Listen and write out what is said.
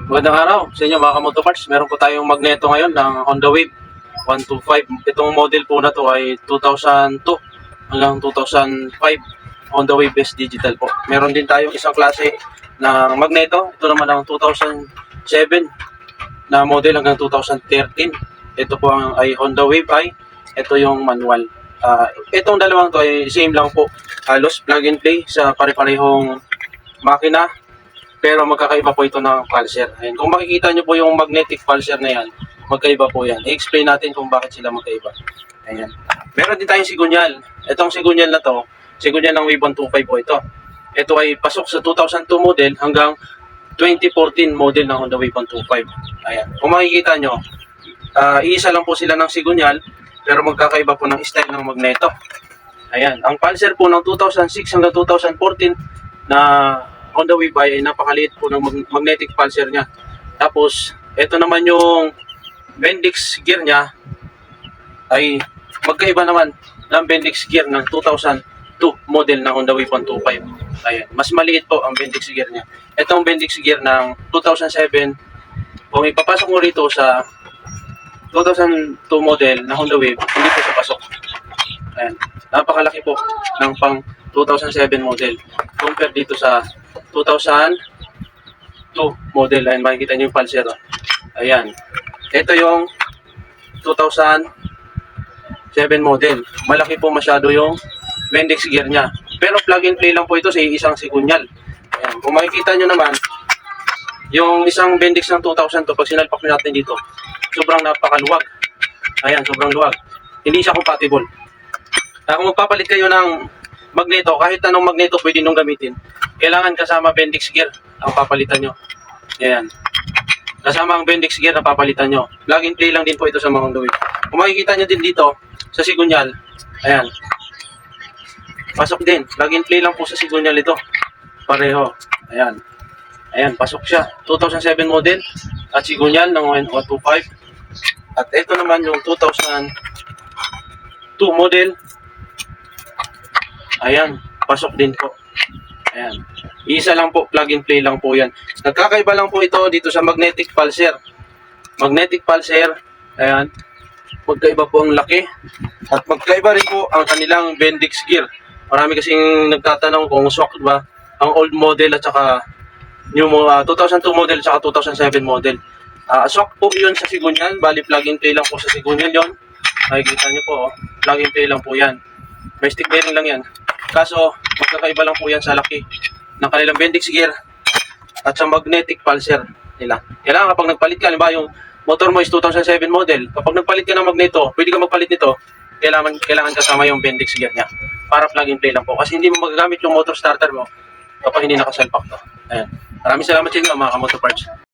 Magandang araw sa inyo mga kamoto parts. Meron po tayong magneto ngayon ng Honda Wave 125. Itong model po na to ay 2002 hanggang 2005 Honda Wave S Digital po. Meron din tayong isang klase na magneto. Ito naman ang 2007 na model hanggang 2013. Ito po ay Honda Wave i. Ito yung manual. Itong dalawang to ay same lang po. Halos plug and play sa pare-parehong makina. Pero magkakaiba po ito ng pulser. Ayan. Kung makikita nyo po yung magnetic pulser na yan, magkaiba po yan. I-explain natin kung bakit sila magkaiba. Ayan. Meron din tayong sigunyal. Itong sigunyal na to, sigunyal ng Wave 125 po ito. Ito ay pasok sa 2002 model hanggang 2014 model ng Honda Wave 125. Ayan. Kung makikita nyo, iisa lang po sila ng sigunyal, pero magkakaiba po ng style ng magneto. Ayan. Ang pulser po ng 2006 hanggang 2014 na Honda Wave i ay napakaliit po ng magnetic pulser niya. Tapos, ito naman yung Bendix gear niya ay magkaiba naman ng Bendix gear ng 2002 model ng Honda Wave 125. Ayan, mas maliit po ang Bendix gear niya. Itong Bendix gear ng 2007, kung ipapasok mo rito sa 2002 model na Honda Wave, hindi po siya pasok. Ayan, napakalaki po ng pang 2007 model compare dito sa 2002 model. Ayan, makikita nyo yung pulser. Ayan. Ito yung 2007 model. Malaki po masyado yung Bendix gear niya. Pero plug and play lang po ito sa isang sigunyal. Ayan. Kung makikita nyo naman, yung isang Bendix ng 2002, pag sinalpak natin dito, sobrang napakaluwag. Ayan, sobrang luwag. Hindi siya compatible. Kung magpapalit kayo ng magneto, kahit anong magneto pwede nung gamitin, kailangan kasama Bendix gear ang papalitan nyo. Ayan. Kasama ang Bendix gear na papalitan nyo. Plug and play lang din po ito sa mga Honda Wave. Kung makikita nyo din dito, sa sigunyal, ayan. Pasok din. Plug and play lang po sa sigunyal ito. Pareho. Ayan. Ayan, pasok siya. 2007 model at sigunyal ng 125. At ito naman yung 2002 model. Ayan, pasok din po. Ayan. Isa lang po, plug and play lang po yan. Nagkakaiba lang po ito dito sa magnetic pulser. Magnetic pulser, ayan, magkaiba po ang laki. At magkaiba rin po ang kanilang Bendix gear. Marami kasing nagtatanong kung swak ba ang old model at saka new 2002 model at saka 2007 model. Swak po yun sa sigunyal, bali plug and play lang po sa sigunyal yun. Makikita nyo po, plug and play lang po yan. May stick bearing lang yan. Kaso, magkakaiba lang po yan sa laki ng kanilang Bendix gear at sa magnetic pulser nila. Kailangan kapag nagpalit ka, halimbawa yung motor mo is 2007 model, kapag nagpalit ka ng magneto, pwede ka magpalit nito, kailangan kasama yung Bendix gear niya para plug and play lang po. Kasi hindi mo magagamit yung motor starter mo kapag hindi nakasalpak to. Ayan. Maraming salamat sa inyo mga kamoto parts.